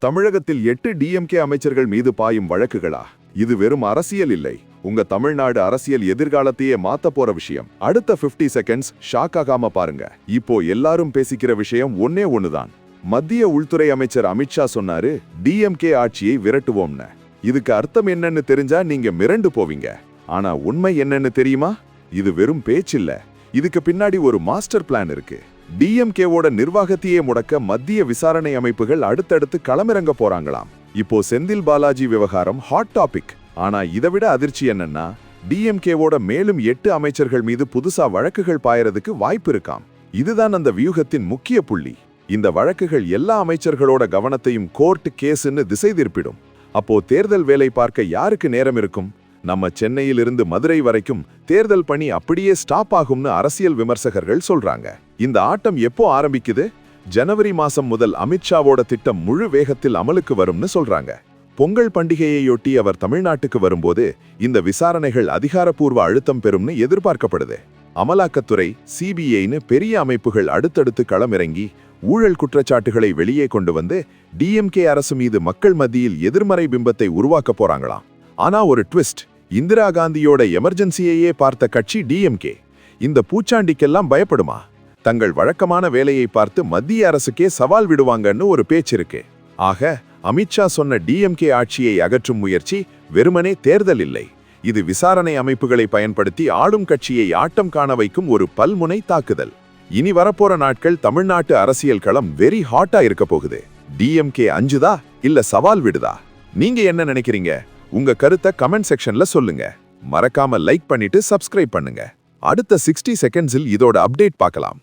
தமிழகத்தில் 8 டிஎம்கே அமைச்சர்கள் மீது பாயும் வழக்குகளா? இது வெறும் அரசியல் இல்லை, உங்க தமிழ்நாடு அரசியல் எதிர்காலத்தையே மாத்த போற விஷயம். அடுத்த 50 செகண்ட்ஸ் ஷாக் ஆகாம பாருங்க. இப்போ எல்லாரும் பேசிக்கிற விஷயம் ஒன்னே ஒண்ணுதான். மத்திய உள்துறை அமைச்சர் அமித்ஷா சொன்னாரு, டிஎம்கே ஆட்சியை விரட்டுவோம்னு. இதுக்கு அர்த்தம் என்னன்னு தெரிஞ்சா நீங்க மிரண்டு போவீங்க. ஆனா உண்மை என்னன்னு தெரியுமா? இது வெறும் பேச்சில்ல, இதுக்கு பின்னாடி ஒரு மாஸ்டர் பிளான் இருக்கு. டிஎம்கேவோட நிர்வாகத்தையே முடக்க மத்திய விசாரணை அமைப்புகள் அடுத்தடுத்து களமிறங்க போறாங்களாம். இப்போ செந்தில் பாலாஜி விவகாரம் ஹாட் டாபிக். ஆனா இதை விட அதிர்ச்சி என்னன்னா, டிஎம்கேவோட மேலும் 8 அமைச்சர்கள் மீது புதுசா வழக்குகள் பாயறதுக்கு வாய்ப்பு இருக்காம். இதுதான் அந்த வியூகத்தின் முக்கிய புள்ளி. இந்த வழக்குகள் எல்லா அமைச்சர்களோட கவனத்தையும் கோர்ட் கேஸ்ன்னு திசை திருப்பிடும். அப்போ தேர்தல் வேலை பார்க்க யாருக்கு நேரம் இருக்கும்? நம்ம சென்னையில் இருந்து மதுரை வரைக்கும் தேர்தல் பணி அப்படியே ஸ்டாப் ஆகும்னு அரசியல் விமர்சகர்கள் சொல்றாங்க. இந்த ஆட்டம் எப்போ ஆரம்பிக்குது? ஜனவரி மாசம் முதல் அமித்ஷாவோட திட்டம் முழு வேகத்தில் அமலுக்கு வரும்னு சொல்றாங்க. பொங்கல் பண்டிகையையொட்டி அவர் தமிழ்நாட்டுக்கு வரும்போது இந்த விசாரணைகள் அதிகாரப்பூர்வ அழுத்தம் பெறும்னு எதிர்பார்க்கப்படுது. அமலாக்கத்துறை, சிபிஐன்னு பெரிய அமைப்புகள் அடுத்தடுத்து களமிறங்கி ஊழல் குற்றச்சாட்டுகளை வெளியே கொண்டு வந்து டிஎம்கே அரசு மீது மக்கள் மத்தியில் எதிர்மறை பிம்பத்தை உருவாக்க போறாங்களாம். ஆனா ஒரு ட்விஸ்ட், இந்திரா காந்தியோட எமர்ஜென்சியையே பார்த்த கட்சி டிஎம்கே இந்த பூச்சாண்டிக்கெல்லாம் பயப்படுமா? தங்கள் வழக்கமான வேலையை பார்த்து மத்திய அரசுக்கே சவால் விடுவாங்கன்னு ஒரு பேச்சு இருக்கு. ஆக அமித்ஷா சொன்ன டிஎம்கே ஆட்சியை அகற்றும் முயற்சி வெறுமனே தேர்தல் இல்லை, இது விசாரணை அமைப்புகளை பயன்படுத்தி ஆளும் கட்சியை ஆட்டம் காண வைக்கும் ஒரு பல்முனை தாக்குதல். இனி வரப்போற நாட்கள் தமிழ்நாட்டு அரசியல் களம் வெரி ஹாட்டா இருக்க போகுது. டிஎம்கே அஞ்சுதா இல்ல சவால் விடுதா? நீங்க என்ன நினைக்கிறீங்க? உங்க கருத்தை கமெண்ட் செக்ஷன்ல சொல்லுங்க. மறக்காம லைக் பண்ணிட்டு சப்ஸ்கிரைப் பண்ணுங்க. அடுத்த 60 செகண்ட்ஸில் இதோட அப்டேட் பார்க்கலாம்.